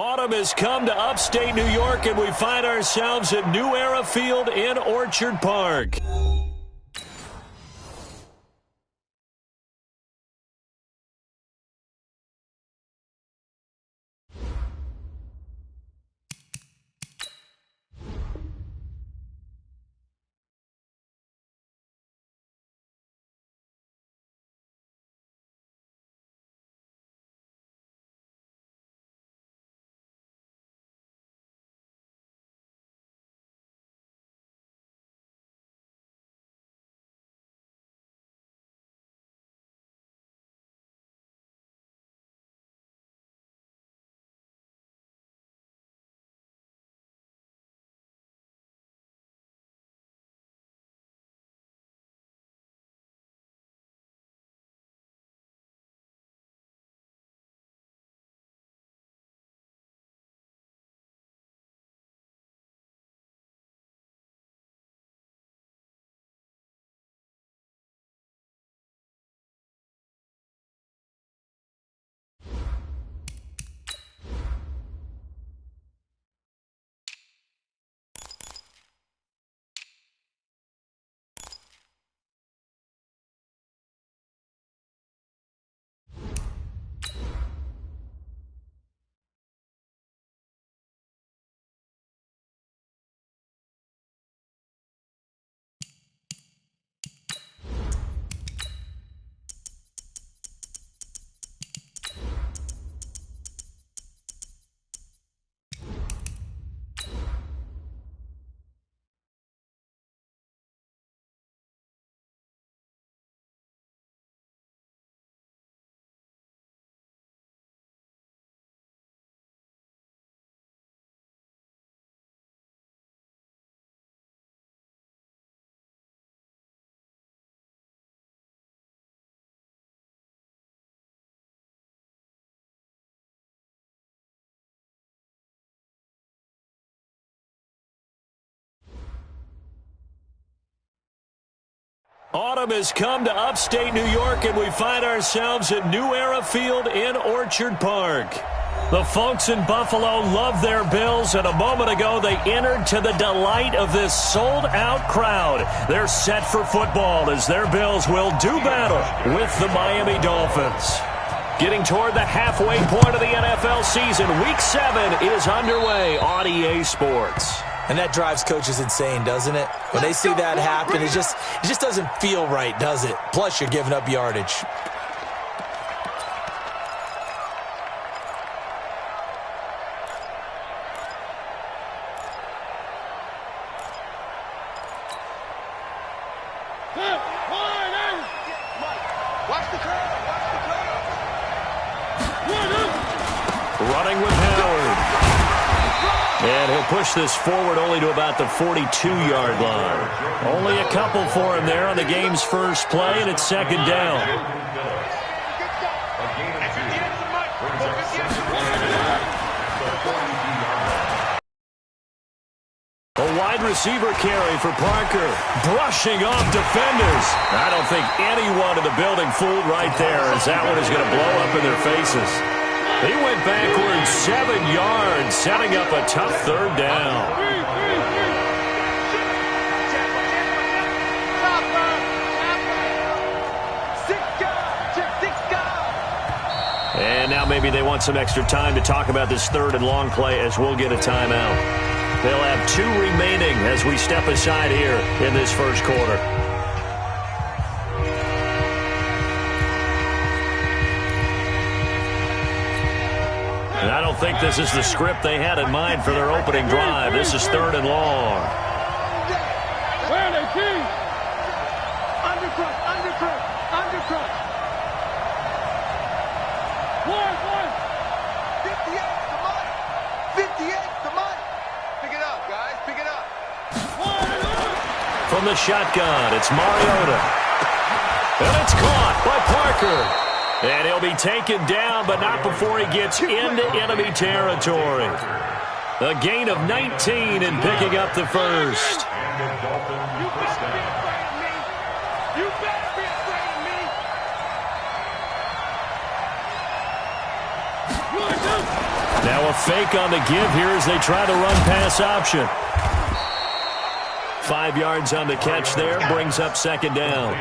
Autumn has come to upstate New York, and we find ourselves at New Era Field in Orchard Park. Autumn has come to upstate New York, and we find ourselves at New Era Field in Orchard Park. The folks in Buffalo love their Bills, and a moment ago they entered to the delight of this sold-out crowd. They're set for football as their Bills will do battle with the Miami Dolphins. Getting toward the halfway point of the NFL season, Week 7 is underway on EA Sports. And that drives coaches insane, doesn't it? When they see that happen, it just doesn't feel right, does it? Plus, you're giving up yardage. Running with Howard. And he'll push this forward only to about the 42-yard line. Only a couple for him there on the game's first play, and it's second down. A wide receiver carry for Parker, brushing off defenders. I don't think anyone in the building fooled right there, as that one is going to blow up in their faces. He went backwards 7 yards, setting up a tough third down. And now maybe they want some extra time to talk about this third and long play, as we'll get a timeout. They'll have 2 remaining as we step aside here in this first quarter. And I don't think this is the script they had in mind for their opening drive. This is third and long. Where are they, King? Undercut. 58, come on. Pick it up, guys, pick it up. From the shotgun, it's Mariota. And it's caught by Parker. And he'll be taken down, but not before he gets into enemy territory. A gain of 19 in picking up the first. You better be afraid of me. Now a fake on the give here as they try the run-pass option. 5 yards on the catch there, brings up second down.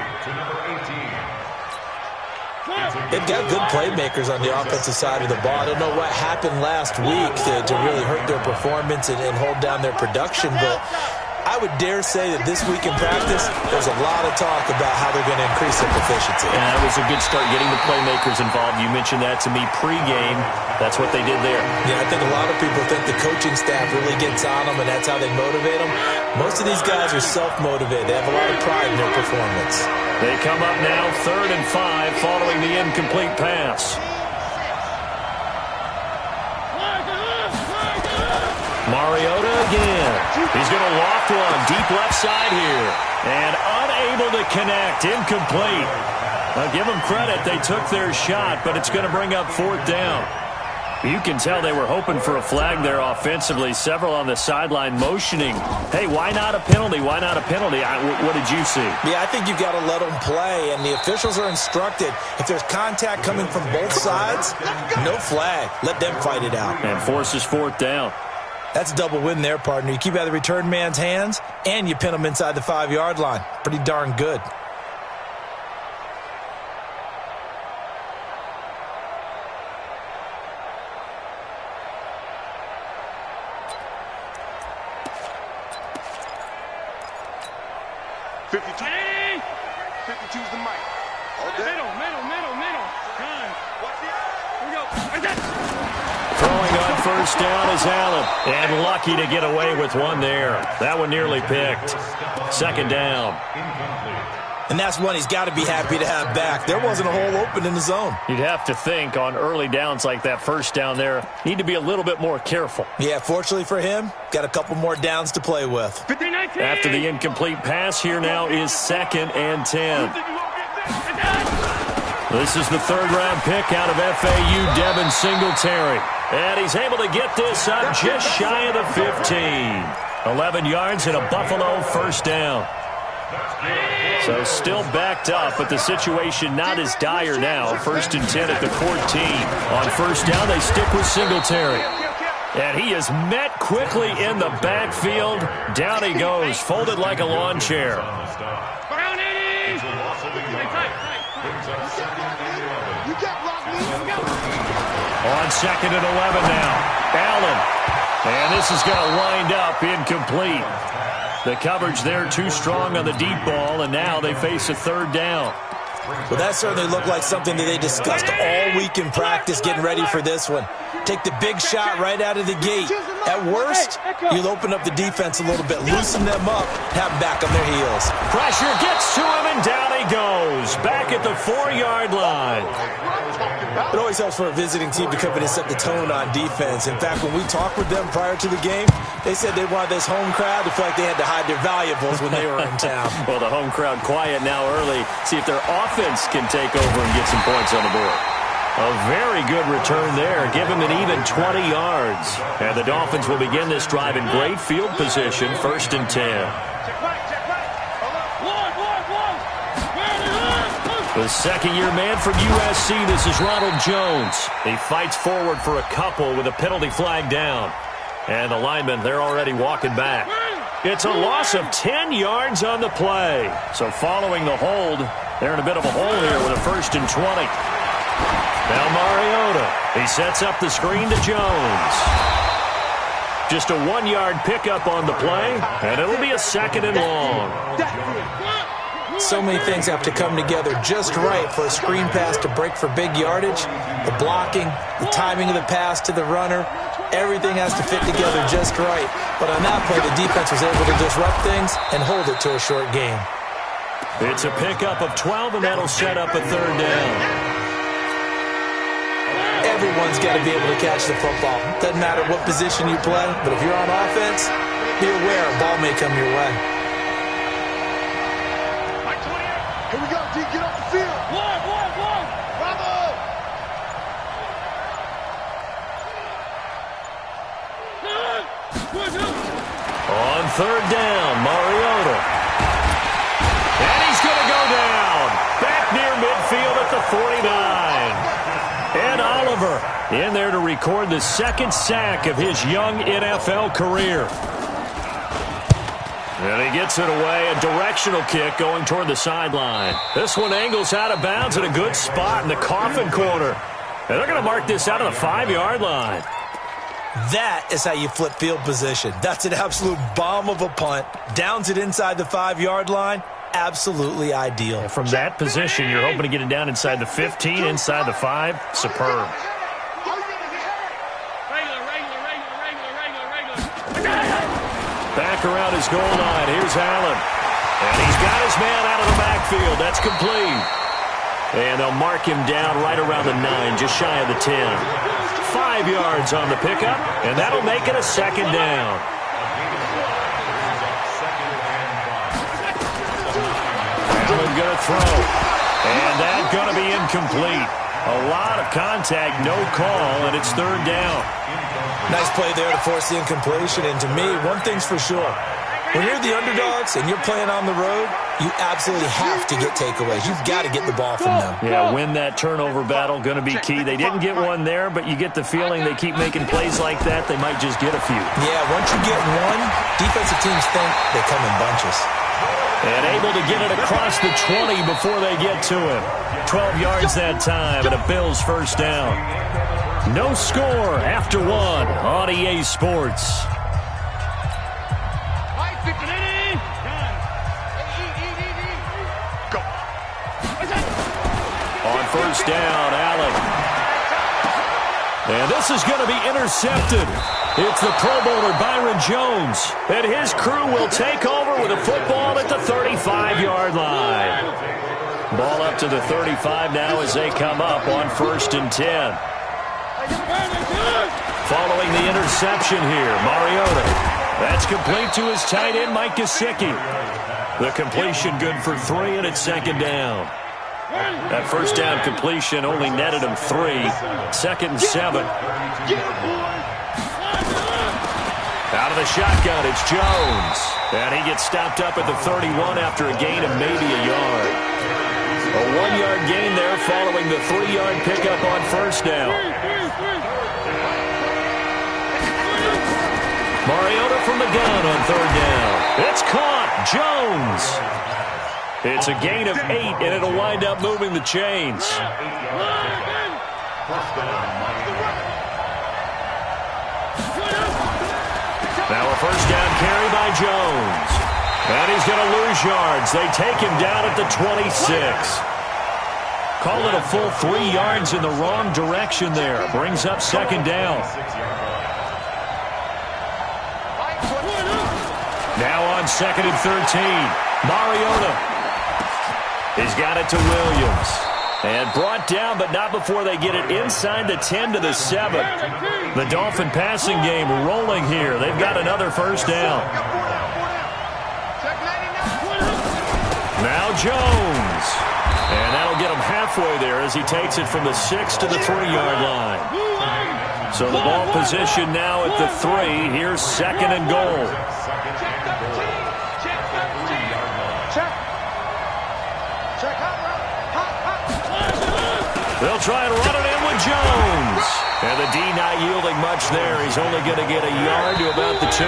They've got good playmakers on the offensive side of the ball. I don't know what happened last week to really hurt their performance and hold down their production, but I would dare say that this week in practice, there's a lot of talk about how they're going to increase their proficiency. Yeah, that was a good start getting the playmakers involved. You mentioned that to me pregame. That's what they did there. Yeah, I think a lot of people think the coaching staff really gets on them, and that's how they motivate them. Most of these guys are self-motivated. They have a lot of pride in their performance. They come up now 3rd and 5 following the incomplete pass. Mariota again. He's going to loft one deep left side here. And unable to connect. Incomplete. Now give them credit. They took their shot, but it's going to bring up 4th down. You can tell they were hoping for a flag there offensively. Several on the sideline motioning. Hey, why not a penalty? Why not a penalty? What did you see? Yeah, I think you've got to let them play, and the officials are instructed. If there's contact coming from both sides, no flag. Let them fight it out. And forces 4th down. That's a double win there, partner. You keep out of the return man's hands, and you pin them inside the 5-yard line. Pretty darn good. First down is Allen, and lucky to get away with one there. That one nearly picked. 2nd down. And that's one he's got to be happy to have back. There wasn't a hole open in the zone. You'd have to think on early downs like that first down there, need to be a little bit more careful. Yeah, fortunately for him, got a couple more downs to play with. After the incomplete pass, here now is 2nd and 10. This is the 3rd-round pick out of FAU, Devin Singletary. And he's able to get this up just shy of the 15. 11 yards and a Buffalo first down. So still backed up, but the situation not as dire now. 1st and 10 at the 14. On first down, they stick with Singletary. And he is met quickly in the backfield. Down he goes, folded like a lawn chair. On 2nd and 11 now. Allen. And this is going to wind up incomplete. The coverage there too strong on the deep ball, and now they face a 3rd down. Well, that certainly looked like something that they discussed all week in practice getting ready for this one. Take the big shot right out of the gate. At worst, you'll open up the defense a little bit, loosen them up, have them back on their heels. Pressure gets to him, and down he goes. Back at the 4-yard line. It always helps for a visiting team to come in and set the tone on defense. In fact, when we talked with them prior to the game, they said they wanted this home crowd to feel like they had to hide their valuables when they were in town. Well, the home crowd quiet now early. See if their offense can take over and get some points on the board. A very good return there. Give him an even 20 yards. And the Dolphins will begin this drive in great field position, 1st and 10. The second-year man from USC, this is Ronald Jones. He fights forward for a couple with a penalty flag down. And the linemen, they're already walking back. It's a loss of 10 yards on the play. So following the hold, they're in a bit of a hole here with a 1st and 20. Now Mariota. He sets up the screen to Jones. Just a 1-yard pickup on the play, and it'll be a 2nd and long. So many things have to come together just right for a screen pass to break for big yardage. The blocking, the timing of the pass to the runner, everything has to fit together just right. But on that play, the defense was able to disrupt things and hold it to a short game. It's a pickup of 12, and that'll set up a 3rd down. Everyone's got to be able to catch the football. Doesn't matter what position you play, but if you're on offense, be aware a ball may come your way. Here we go, D. Get off the field. One. Bravo. On 3rd down, Mariota. And he's going to go down. Back near midfield at the 49. And Oliver in there to record the second sack of his young NFL career. And he gets it away, a directional kick going toward the sideline. This one angles out of bounds at a good spot in the coffin corner. And they're going to mark this out of the 5-yard line. That is how you flip field position. That's an absolute bomb of a punt. Downs it inside the 5-yard line. Absolutely ideal. And from that position, you're hoping to get it down inside the 15, inside the 5. Superb. Back around his goal line. Here's Allen. And he's got his man out of the backfield. That's complete. And they'll mark him down right around the 9, just shy of the 10. 5 yards on the pickup, and that'll make it a second down. Allen going to throw. And that's going to be incomplete. A lot of contact, no call, and it's third down. Nice play there to force the incompletion. And to me, one thing's for sure. When you're the underdogs and you're playing on the road, you absolutely have to get takeaways. You've got to get the ball from them. Yeah, win that turnover battle, going to be key. They didn't get one there, but you get the feeling they keep making plays like that, they might just get a few. Yeah, once you get one, defensive teams think they come in bunches. And able to get it across the 20 before they get to him. 12 yards that time, and a Bills first down. No score after 1 on EA Sports. On first down, Allen. And this is going to be intercepted. It's the Pro Bowler Byron Jones. And his crew will take over with a football at the 35-yard line. Ball up to the 35 now as they come up on first and 10. Following the interception here, Mariota. That's complete to his tight end, Mike Gesicki. The completion good for 3, and it's second down. That first down completion only netted him 3. Second and 7. Out of the shotgun, it's Jones. And he gets stopped up at the 31 after a gain of maybe a yard. A 1-yard gain there following the 3-yard pickup on first down. Mariota from the gun on third down. It's caught. Jones. It's a gain of 8, and it'll wind up moving the chains. Now a first down carry by Jones. And he's going to lose yards. They take him down at the 26. Call it a full 3 yards in the wrong direction there. Brings up second down. Now on second and 13. Mariota. He's got it to Williams. And brought down, but not before they get it inside the 10 to the 7. The Dolphin passing game rolling here. They've got another first down. Now Jones. And that'll get him halfway there as he takes it from the 6 to the 3-yard line. So the ball position now at the 3. Here's second and goal. They'll try and run it in with Jones. And the D not yielding much there. He's only going to get a yard to about the 2.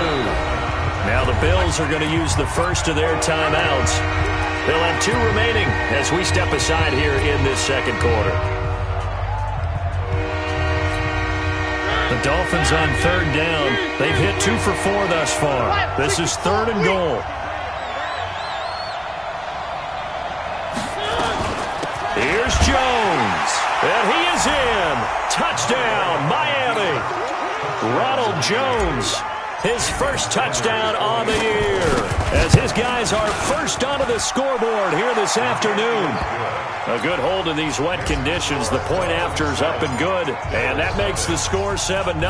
Now the Bills are going to use the first of their timeouts. They'll have 2 remaining as we step aside here in this second quarter. The Dolphins on third down. They've hit 2 for 4 thus far. This is third and goal. Here's Jones. And he is in. Touchdown, Miami. Ronald Jones, his first touchdown on the year, as his guys are first onto the scoreboard here this afternoon. A good hold in these wet conditions. The point after is up and good, and that makes the score 7-0.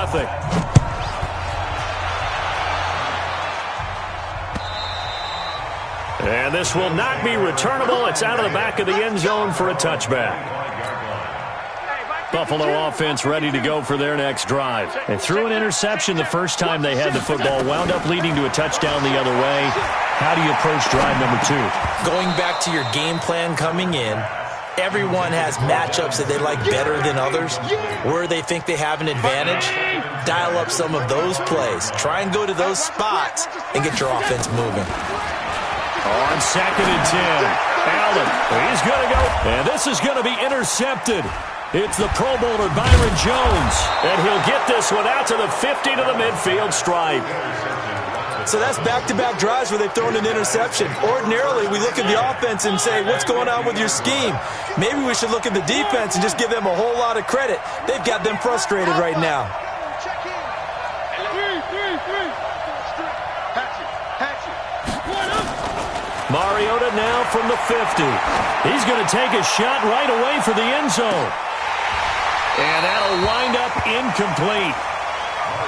And this will not be returnable. It's out of the back of the end zone for a touchback. Buffalo offense ready to go for their next drive. They threw an interception the first time they had the football, wound up leading to a touchdown the other way. How do you approach drive number 2? Going back to your game plan coming in, Everyone has matchups that they like better than others, where they think they have an advantage. Dial up some of those plays. Try and go to those spots and get your offense moving. On 2nd and 10, Allen, he's going to go, and this is going to be intercepted. It's the Pro Bowler Byron Jones, and he'll get this one out to the 50 to the midfield stripe. So that's back-to-back drives where they've thrown an interception. Ordinarily, we look at the offense and say, what's going on with your scheme? Maybe we should look at the defense and just give them a whole lot of credit. They've got them frustrated right now. Mariota now from the 50. He's going to take a shot right away for the end zone. And that'll wind up incomplete.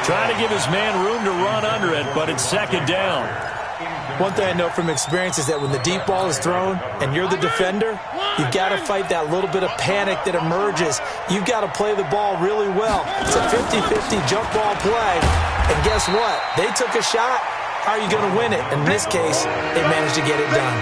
Trying to give his man room to run under it, but it's 2nd down. One thing I know from experience is that when the deep ball is thrown and you're the defender, you've got to fight that little bit of panic that emerges. You've got to play the ball really well. It's a 50-50 jump ball play. And guess what? They took a shot. How are you going to win it? In this case, they managed to get it done.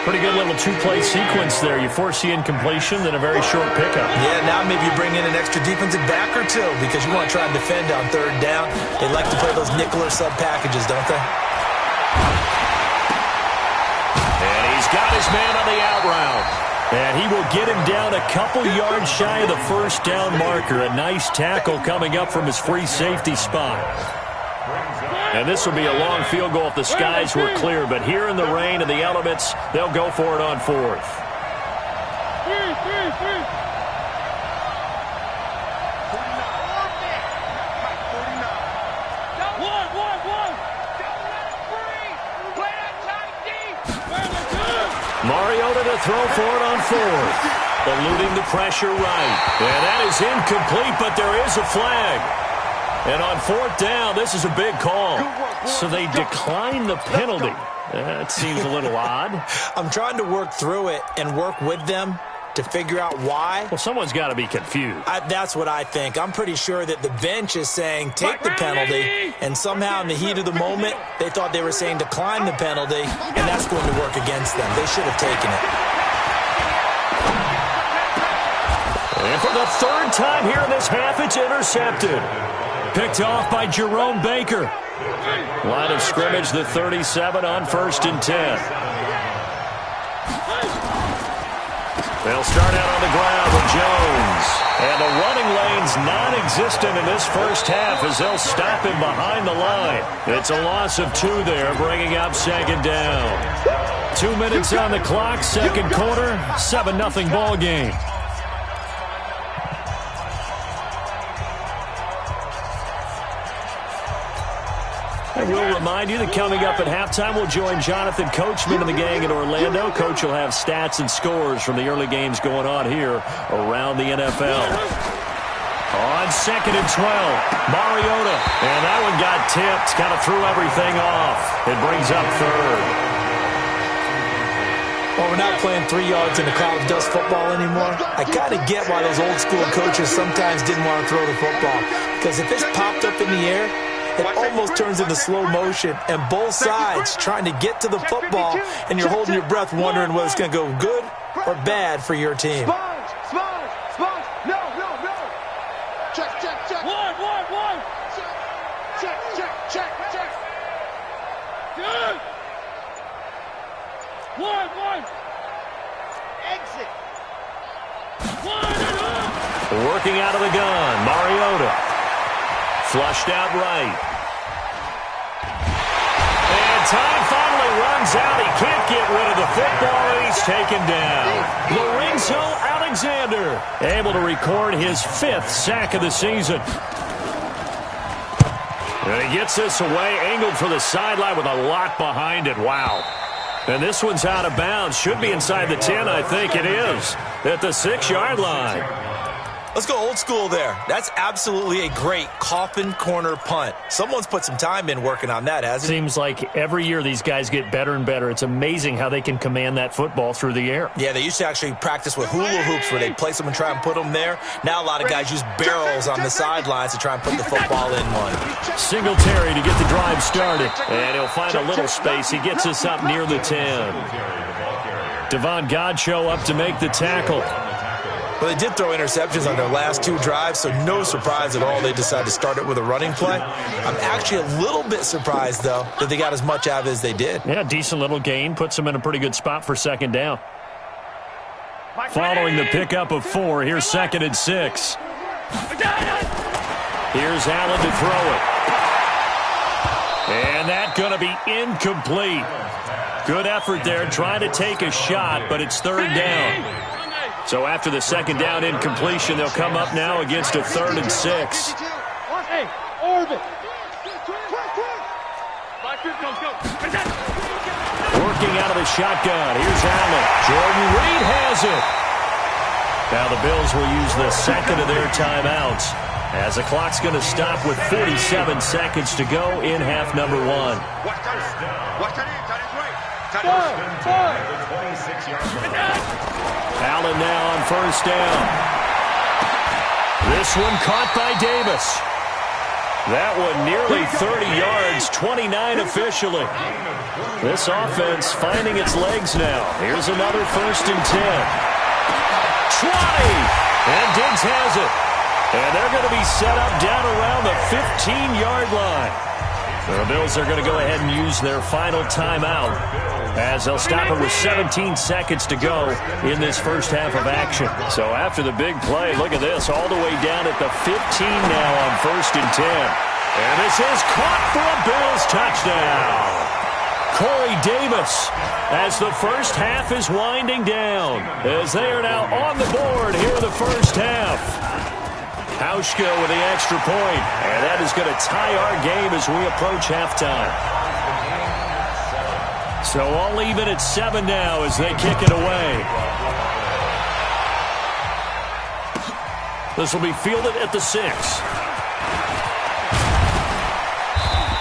Pretty good little two-play sequence there. You force the incompletion, then a very short pickup. Yeah, now maybe you bring in an extra defensive back or two because you want to try and defend on 3rd down. They like to play those nickel or sub packages, don't they? And he's got his man on the out route. And he will get him down a couple yards shy of the 1st down marker. A nice tackle coming up from his free safety spot. And this will be a long field goal if the skies were clear. But here in the rain and the elements, they'll go for it on 4th. Mariota to throw for it on 4th. Eluding the pressure right. And that is incomplete, but there is a flag. And on 4th down, this is a big call. So they decline the penalty. That seems a little odd. I'm trying to work through it and work with them to figure out why. Well, someone's got to be confused. That's what I think. I'm pretty sure that the bench is saying take the penalty, and somehow in the heat of the moment, they thought they were saying decline the penalty, and that's going to work against them. They should have taken it. And for the 3rd time here in this half, it's intercepted. Picked off by Jerome Baker. Line of scrimmage, the 37 on 1st and 10. They'll start out on the ground with Jones. And the running lane's non-existent in this 1st half as they'll stop him behind the line. It's a loss of 2 there, bringing up 2nd down. 2 minutes on the clock, 2nd quarter, 7-0 ball game. I will remind you that coming up at halftime, we'll join Jonathan Coachman and the gang in Orlando. Coach will have stats and scores from the early games going on here around the NFL. On 2nd and 12, Mariota. And that one got tipped, kind of threw everything off. It brings up 3rd. Well, we're not playing 3 yards in a cloud of dust football anymore. I kind of get why those old school coaches sometimes didn't want to throw the football. Because if it's popped up in the air, it almost turns into slow motion, and both sides trying to get to the football, and you're holding your breath wondering whether it's going to go good or bad for your team. Sponge. No. Check. One. Check. Good. One. Exit. Working out of the gun, Mariota. Flushed out right. And time finally runs out. He can't get rid of the football, and he's taken down. Lorenzo Alexander able to record his 5th sack of the season. And he gets this away, angled for the sideline with a lot behind it. Wow. And this one's out of bounds. Should be inside the 10, I think it is, at the 6-yard line. Let's go old school there. That's absolutely a great coffin corner punt. Someone's put some time in working on that, hasn't it? Seems like every year these guys get better and better. It's amazing how they can command that football through the air. Yeah, they used to actually practice with hula hoops where they'd place them and try and put them there. Now a lot of guys use barrels on the sidelines to try and put the football in one. Singletary to get the drive started. And he'll find a little space. He gets us up near the 10. Devon Godchaux up to make the tackle. Well, they did throw interceptions on their last 2 drives, so no surprise at all they decided to start it with a running play. I'm actually a little bit surprised, though, that they got as much out of it as they did. Yeah, decent little gain. Puts them in a pretty good spot for second down. Following the pickup of 4, here's 2nd and 6. Here's Allen to throw it. And that's going to be incomplete. Good effort there, trying to take a shot, but it's 3rd down. So after the 2nd down incompletion, they'll come up now against a 3rd and 6. Working out of the shotgun. Here's Allen. Jordan Reed has it. Now the Bills will use the 2nd of their timeouts as the clock's going to stop with 47 seconds to go in half number 1. Allen now on 1st down. This one caught by Davis. That one nearly 30 yards, 29 officially. This offense finding its legs now. Here's another 1st and 10. 20! And Diggs has it. And they're going to be set up down around the 15-yard line. The Bills are going to go ahead and use their final timeout as they'll stop it with 17 seconds to go in this first half of action. So after the big play, look at this, all the way down at the 15 now on 1st and 10. And this is caught for a Bills touchdown. Corey Davis as the first half is winding down as they are now on the board here in the first half. Hauschka with the extra point, and that is going to tie our game as we approach halftime. So all even at 7 now as they kick it away. This will be fielded at the 6.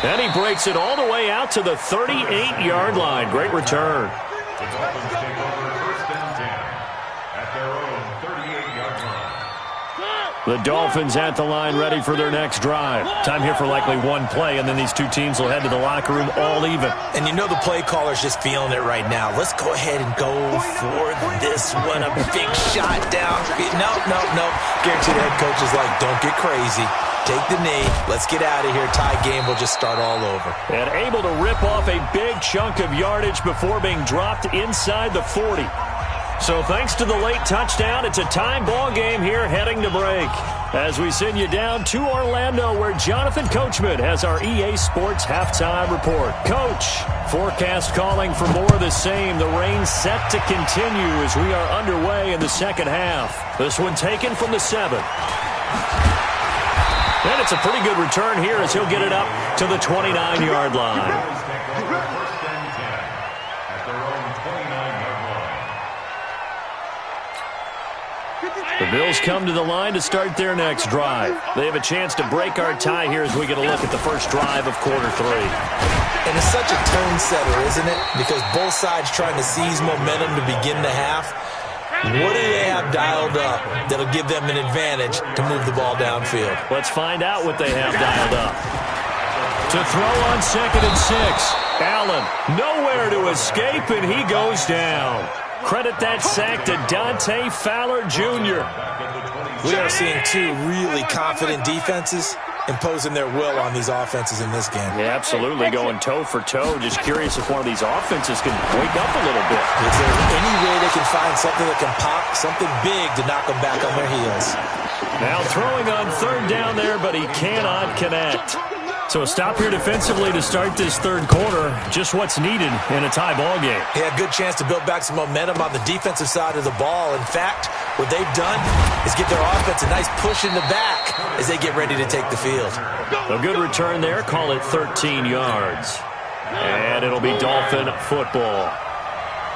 And he breaks it all the way out to the 38-yard line. Great return. The Dolphins at the line ready for their next drive. Time here for likely one play, and then these two teams will head to the locker room all even. And you know the play caller's just feeling it right now. Let's go ahead and go for this one. A big shot down. No. Guaranteed the head coach is like, don't get crazy. Take the knee. Let's get out of here. Tie game will just start all over. And able to rip off a big chunk of yardage before being dropped inside the 40. So thanks to the late touchdown, it's a time ball game here heading to break. As we send you down to Orlando, where Jonathan Coachman has our EA Sports halftime report. Coach, forecast calling for more of the same. The rain set to continue as we are underway in the second half. This one taken from the 7. And it's a pretty good return here as he'll get it up to the 29-yard line. The Bills come to the line to start their next drive. They have a chance to break our tie here as we get a look at the first drive of quarter 3. And it's such a tone setter, isn't it? Because both sides trying to seize momentum to begin the half. What do they have dialed up that'll give them an advantage to move the ball downfield? Let's find out what they have dialed up. To throw on 2nd and 6. Allen nowhere to escape, and he goes down. Credit that sack to Dante Fowler Jr. We are seeing two really confident defenses imposing their will on these offenses in this game. Yeah, absolutely, going toe for toe. Just curious if one of these offenses can wake up a little bit. Is there any way they can find something that can pop, something big to knock them back on their heels? Now throwing on 3rd down there, but he cannot connect. So a stop here defensively to start this third quarter. Just what's needed in a tie ball game. Yeah, good chance to build back some momentum on the defensive side of the ball. In fact, what they've done is give their offense a nice push in the back as they get ready to take the field. A good return there. Call it 13 yards. And it'll be Dolphin football.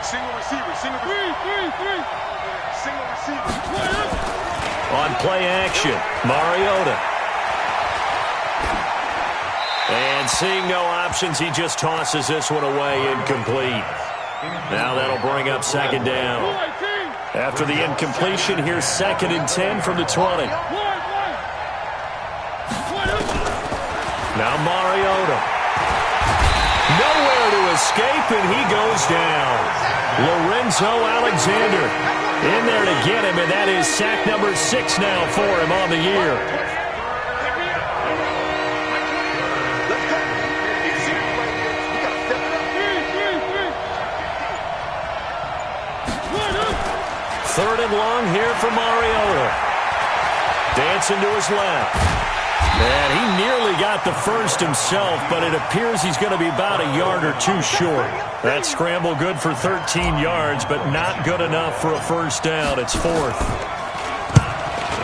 Single receiver. Single receiver. On play action, Mariota. And seeing no options, he just tosses this one away, incomplete. Now that'll bring up 2nd down. After the incompletion, here's 2nd and 10 from the 20. Now Mariota. Nowhere to escape, and he goes down. Lorenzo Alexander in there to get him, and that is sack number 6 now for him on the year. Third and long here for Mariota. Dancing to his left. And he nearly got the first himself, but it appears he's going to be about a yard or two short. That scramble good for 13 yards, but not good enough for a first down. It's fourth.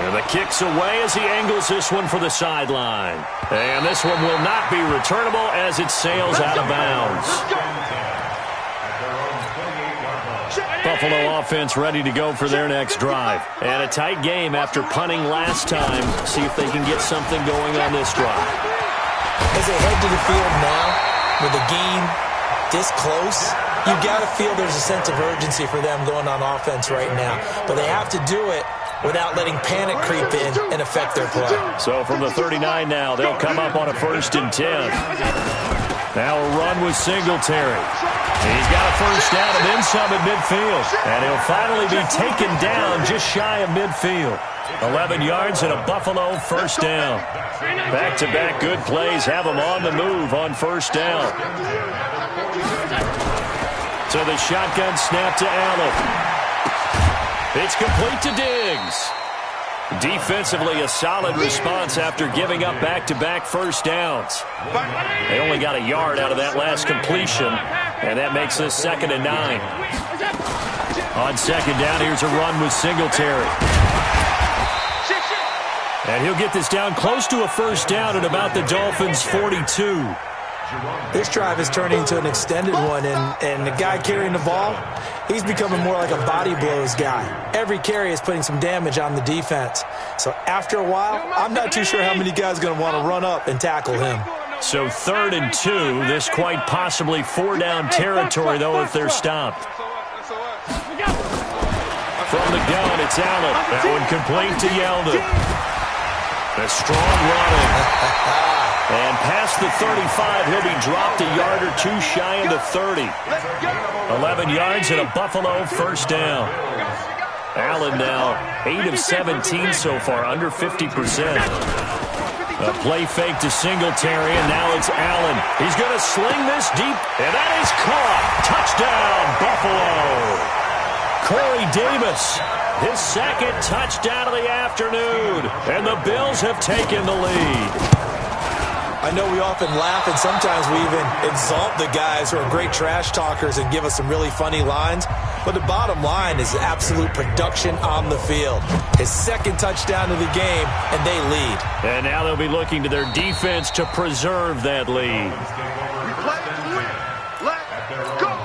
And the kick's away as he angles this one for the sideline. And this one will not be returnable as it sails out of bounds. Buffalo offense ready to go for their next drive. And a tight game after punting last time. See if they can get something going on this drive. As they head to the field now, with the game this close, you got to feel there's a sense of urgency for them going on offense right now. But they have to do it without letting panic creep in and affect their play. So from the 39 now, they'll come up on a 1st and 10. Now a run with Singletary. He's got a first down and then some at midfield. And he'll finally be taken down just shy of midfield. 11 yards and a Buffalo first down. Back-to-back good plays have them on the move on first down. So the shotgun snap to Allen. It's complete to Diggs. Defensively, a solid response after giving up back-to-back first downs. They only got a yard out of that last completion, and that makes this 2nd and 9. On 2nd down, here's a run with Singletary. And he'll get this down close to a first down at about the Dolphins' 42. This drive is turning into an extended one, and the guy carrying the ball, he's becoming more like a body blows guy. Every carry is putting some damage on the defense. So after a while, I'm not too sure how many guys are going to want to run up and tackle him. So 3rd and 2, this quite possibly 4-down territory, though, if they're stopped. From the gun, it's Allen. That one complete to Yeldon. A strong running. And past the 35, he'll be dropped a yard or two shy of the 30. 11 yards and a Buffalo first down. Allen now 8 of 17 so far, under 50%. A play fake to Singletary, and now it's Allen. He's going to sling this deep, and that is caught. Touchdown, Buffalo. Corey Davis, his 2nd touchdown of the afternoon, and the Bills have taken the lead. I know we often laugh, and sometimes we even exalt the guys who are great trash talkers and give us some really funny lines. But the bottom line is absolute production on the field. His 2nd touchdown of the game, and they lead. And now they'll be looking to their defense to preserve that lead. Let's go.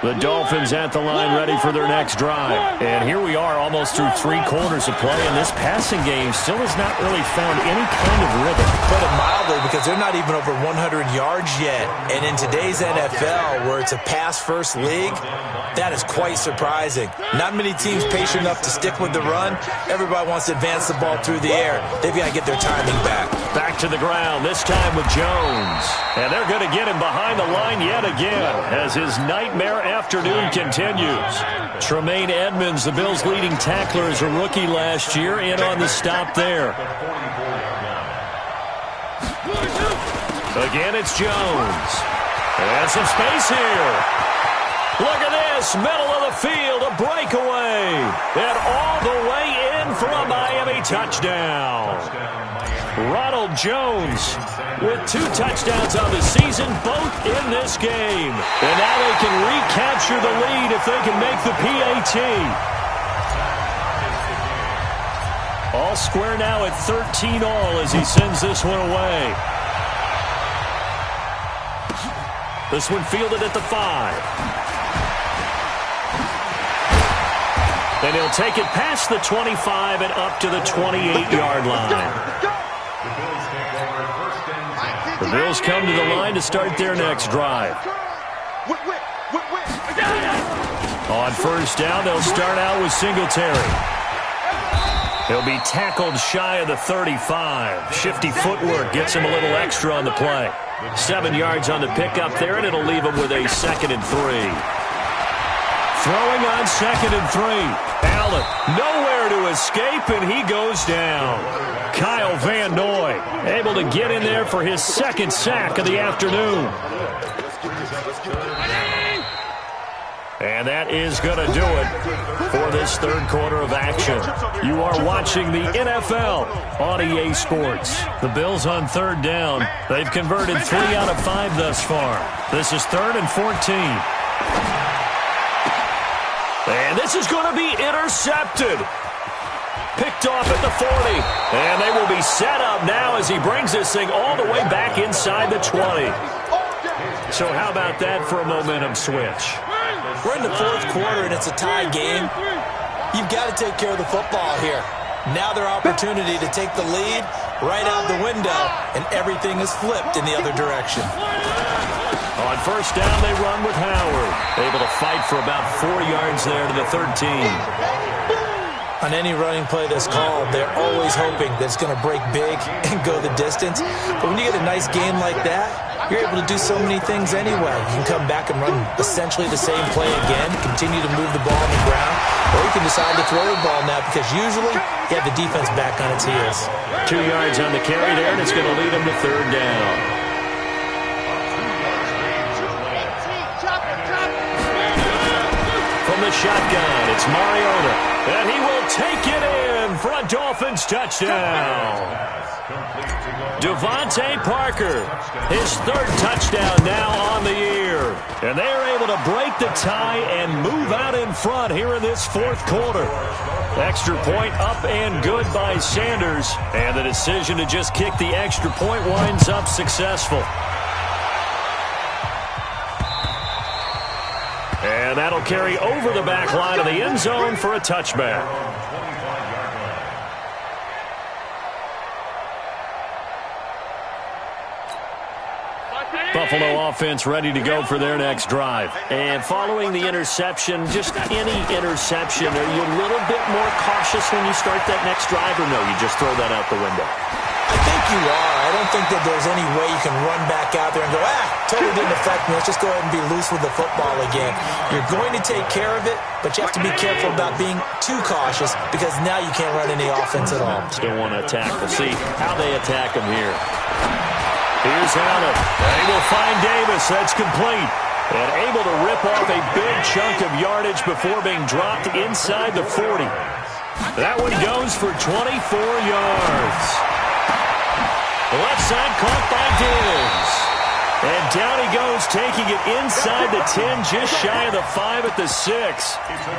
The Dolphins at the line ready for their next drive. And here we are almost through 3 quarters of play, and this passing game still has not really found any kind of rhythm. Put it mildly, because they're not even over 100 yards yet. And in today's NFL, where it's a pass-first league, that is quite surprising. Not many teams patient enough to stick with the run. Everybody wants to advance the ball through the air. They've got to get their timing back. Back to the ground, this time with Jones. And they're going to get him behind the line yet again as his nightmare afternoon continues. Tremaine Edmonds, the Bills' leading tackler as a rookie last year, in on the stop there. Again, it's Jones. And some space here. Look at this, middle of the field, a breakaway. And all the way in for a Miami touchdown. Ronald Jones with 2 touchdowns on the season, both in this game. And now they can recapture the lead if they can make the PAT. All square now at 13 all as he sends this one away. This one fielded at the 5. And he'll take it past the 25 and up to the 28-yard line. The Bills come to the line to start their next drive. On first down, they'll start out with Singletary. He'll be tackled shy of the 35. Shifty footwork gets him a little extra on the play. 7 yards on the pickup there, and it'll leave him with a 2nd and 3. Throwing on 2nd and 3. Allen nowhere to escape, and he goes down. Kyle Van Noy able to get in there for his 2nd sack of the afternoon. And that is going to do it for this 3rd quarter of action. You are watching the NFL on EA Sports. The Bills on 3rd down. They've converted 3 out of 5 thus far. This is 3rd and 14. And this is going to be intercepted. Picked off at the 40. And they will be set up now as he brings this thing all the way back inside the 20. So how about that for a momentum switch? We're in the 4th quarter, and it's a tie game. You've got to take care of the football here. Now their opportunity to take the lead right out the window, and everything is flipped in the other direction. On 1st down, they run with Howard. Able to fight for about 4 yards there to the 13. On any running play that's called, they're always hoping that it's going to break big and go the distance. But when you get a nice game like that, you're able to do so many things anyway. You can come back and run essentially the same play again, continue to move the ball on the ground, or you can decide to throw the ball now because usually you have the defense back on its heels. 2 yards on the carry there, and it's going to lead them to 3rd down. From the shotgun, it's Mariota, and he will take it in for a Dolphins touchdown. Devontae Parker, his 3rd touchdown now on the year. And they're able to break the tie and move out in front here in this 4th quarter. Extra point up and good by Sanders. And the decision to just kick the extra point winds up successful. And that'll carry over the back line of the end zone for a touchback. Buffalo offense ready to go for their next drive. And following the interception, just any interception, are you a little bit more cautious when you start that next drive, or no, you just throw that out the window? I think you are. I don't think that there's any way you can run back out there and go, totally didn't affect me. Let's just go ahead and be loose with the football again. You're going to take care of it, but you have to be careful about being too cautious because now you can't run any offense at all. Still want to attack. We'll see how they attack him here. Here's Allen. And he will find Davis. That's complete. And able to rip off a big chunk of yardage before being dropped inside the 40. That one goes for 24 yards. The left side caught by Diggs. And down he goes, taking it inside the 10, just shy of the 5 at the 6.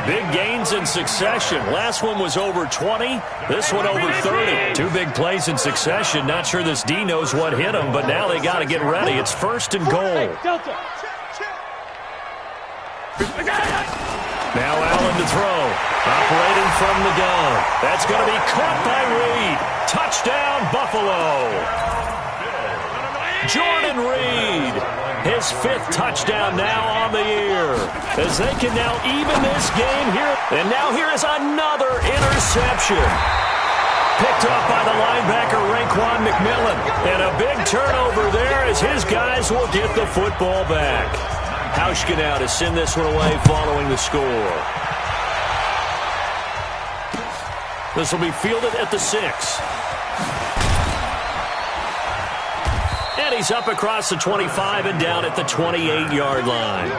Big gains in succession. Last one was over 20. This one over 30. 2 big plays in succession. Not sure this D knows what hit him, but now they got to get ready. It's 1st and goal. Now Allen to throw. Operating from the gun. That's going to be caught by Reed. Touchdown, Buffalo. Jordan Reed, his 5th touchdown now on the year. As they can now even this game here. And now here is another interception. Picked up by the linebacker, Raekwon McMillan. And a big turnover there as his guys will get the football back. Hauschka now to send this one away following the score. This will be fielded at the 6. And he's up across the 25 and down at the 28-yard line.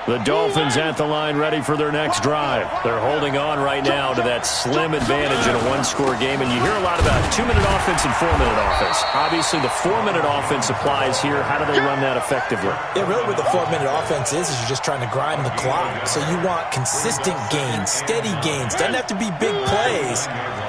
The Dolphins at the line ready for their next drive. They're holding on right now to that slim advantage in a one-score game. And you hear a lot about 2-minute offense and 4-minute offense. Obviously, the 4-minute offense applies here. How do they run that effectively? Yeah, really what the 4-minute offense is you're just trying to grind the clock. So you want consistent gains, steady gains. Doesn't have to be big plays,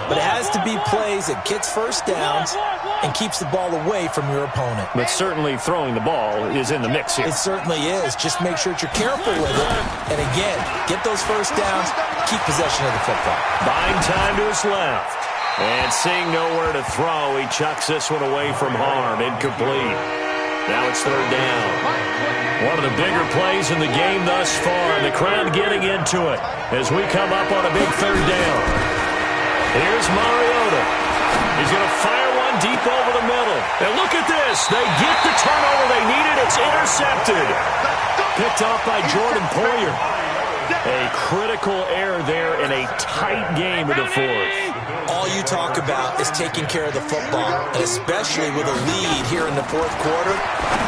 but it has to be plays that gets first downs and keeps the ball away from your opponent. But certainly throwing the ball is in the mix here. It certainly is. Just make sure that you're careful with it. And again, get those first downs, keep possession of the football. Buying time to his left. And seeing nowhere to throw, he chucks this one away from harm. Incomplete. Now it's third down. One of the bigger plays in the game thus far. The crowd getting into it as we come up on a big third down. Here's Mariota. He's going to fire one deep over the middle. And look at this. They get the turnover they needed. It's intercepted. Picked off by Jordan Poyer. A critical error there in a tight game in the fourth. All you talk about is taking care of the football, and especially with a lead here in the fourth quarter,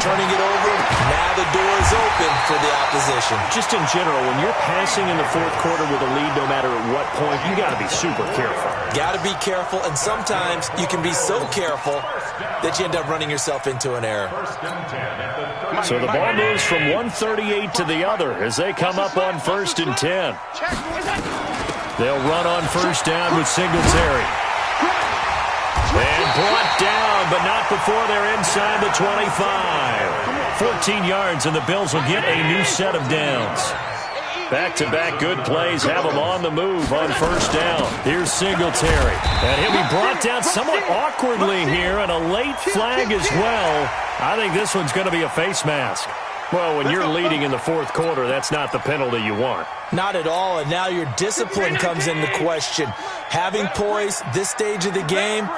turning it over, now the door is open for the opposition. Just in general, when you're passing in the fourth quarter with a lead, no matter at what point, you got to be super careful. Got to be careful, and sometimes you can be so careful that you end up running yourself into an error. So the ball moves from 138 to the other as they come up on 1st and 10. They'll run on first down with Singletary. And brought down, but not before they're inside the 25. 14 yards, and the Bills will get a new set of downs. Back-to-back good plays have them on the move on first down. Here's Singletary. And he'll be brought down somewhat awkwardly here, and a late flag as well. I think this one's going to be a face mask. Well, when you're leading in the fourth quarter, that's not the penalty you want. Not at all, and now your discipline comes into question. Having poise this stage of the game,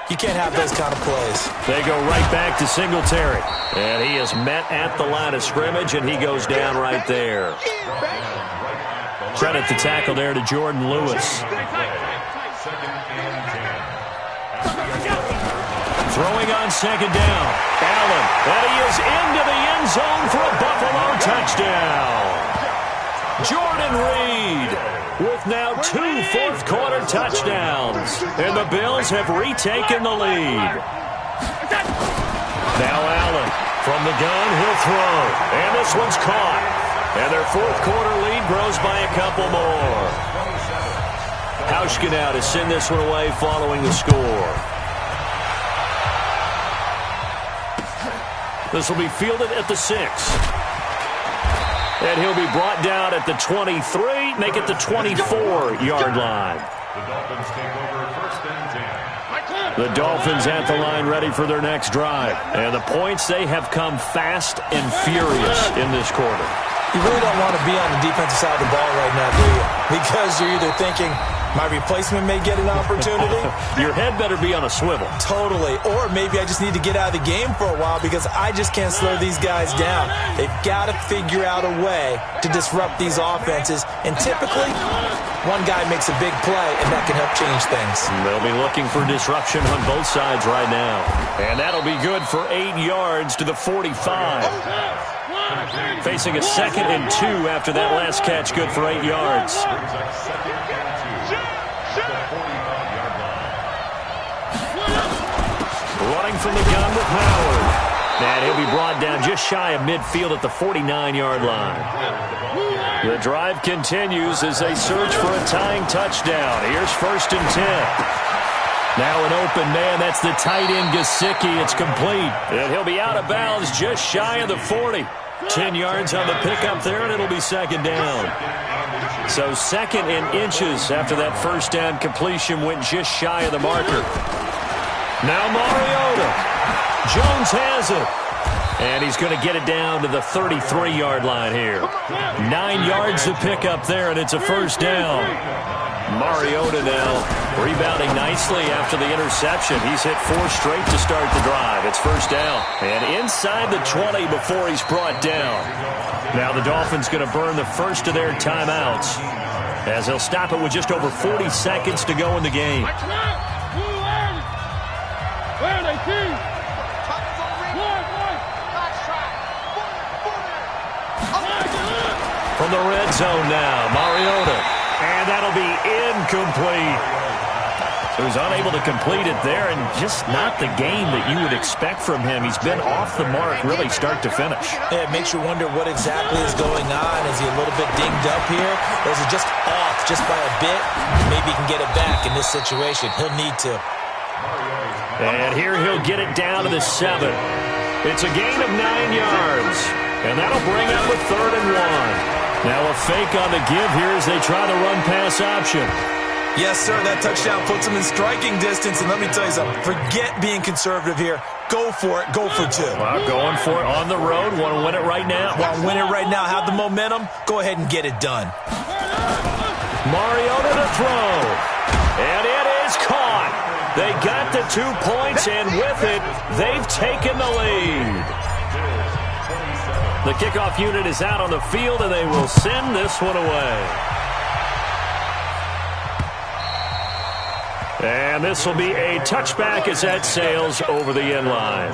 you can't have those kind of plays. They go right back to Singletary. And he is met at the line of scrimmage, and he goes down right there. Credit the tackle there to Jordan Lewis. Throwing on second down. Allen. And he is into the end zone for a Buffalo touchdown. Jordan Reed with now 2 fourth-quarter touchdowns. And the Bills have retaken the lead. Now Allen from the gun, he'll throw. And this one's caught. And their fourth-quarter lead grows by a couple more. Hauschka now to send this one away following the score. This will be fielded at the 6. And he'll be brought down at the 23, make it the 24-yard line. The Dolphins at the line ready for their next drive. And the points, they have come fast and furious in this quarter. You really don't want to be on the defensive side of the ball right now, do you? Because you're either thinking, my replacement may get an opportunity. Your head better be on a swivel. Totally. Or maybe I just need to get out of the game for a while because I just can't slow these guys down. They've got to figure out a way to disrupt these offenses. And typically, one guy makes a big play, and that can help change things. They'll be looking for disruption on both sides right now. And that'll be good for 8 yards to the 45. Facing a 2nd and 2 after that last catch, good for 8 yards. Running from the gun with Howard. And he'll be brought down just shy of midfield at the 49-yard line. The drive continues as they search for a tying touchdown. Here's 1st and 10. Now an open man. That's the tight end, Gesicki. It's complete. And he'll be out of bounds just shy of the 40. 10 yards on the pickup there, and it'll be 2nd down. So 2nd and inches after that first down completion went just shy of the marker. Now Mariota. Jones has it. And he's going to get it down to the 33-yard line here. 9 yards to pick up there, and it's a first down. Mariota now rebounding nicely after the interception. He's hit 4 straight to start the drive. It's first down. And inside the 20 before he's brought down. Now the Dolphins going to burn the first of their timeouts as they'll stop it with just over 40 seconds to go in the game. From the red zone now, Mariota. And that'll be incomplete. So he's unable to complete it there, and just not the game that you would expect from him. He's been off the mark really start to finish. Yeah, it makes you wonder what exactly is going on. Is he a little bit dinged up here, or is it just off just by a bit? Maybe he can get it back in this situation. He'll need to. And here he'll get it down to the 7. It's a gain of 9 yards. And that'll bring up a 3rd and 1. Now a fake on the give here as they try the run-pass option. Yes, sir. That touchdown puts them in striking distance. And let me tell you something. Forget being conservative here. Go for it. Go for two. Well, going for it on the road. Want to win it right now? Want to win it right now. Have the momentum. Go ahead and get it done. Mariota to throw. And it is caught. They got the 2 points, and with it, they've taken the lead. The kickoff unit is out on the field, and they will send this one away. And this will be a touchback as that sails over the end line.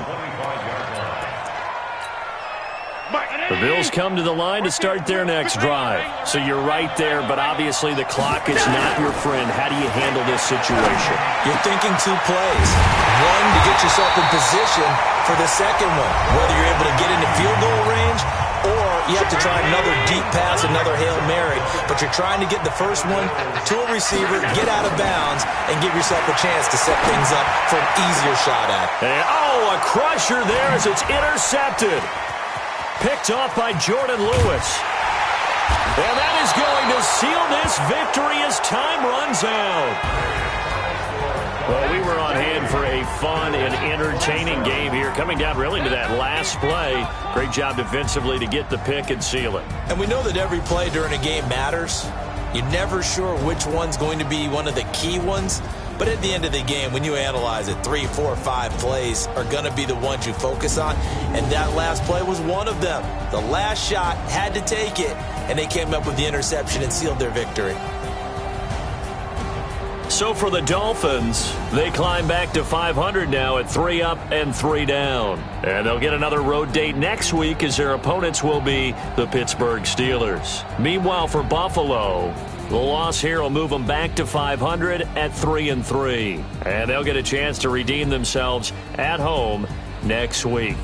The Bills come to the line to start their next drive. So you're right there, but obviously the clock is not your friend. How do you handle this situation? You're thinking 2 plays. One, to get yourself in position for the second one, whether you're able to get into field goal range or you have to try another deep pass, another Hail Mary. But you're trying to get the first one to a receiver, get out of bounds, and give yourself a chance to set things up for an easier shot at. And, a crusher there as it's intercepted. Picked off by Jordan Lewis. And that is going to seal this victory as time runs out. Well, we were on hand for a fun and entertaining game here, coming down really to that last play. Great job defensively to get the pick and seal it. And we know that every play during a game matters. You're never sure which one's going to be one of the key ones. But at the end of the game, when you analyze it, 3, 4, 5 plays are going to be the ones you focus on. And that last play was one of them. The last shot had to take it, and they came up with the interception and sealed their victory. So for the Dolphins, they climb back to 500 now at 3 up and 3 down. And they'll get another road date next week as their opponents will be the Pittsburgh Steelers. Meanwhile, for Buffalo, the loss here will move them back to 500 at 3-3. And they'll get a chance to redeem themselves at home next week.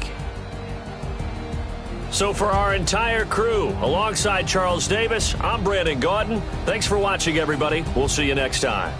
So for our entire crew, alongside Charles Davis, I'm Brandon Gaudin. Thanks for watching, everybody. We'll see you next time.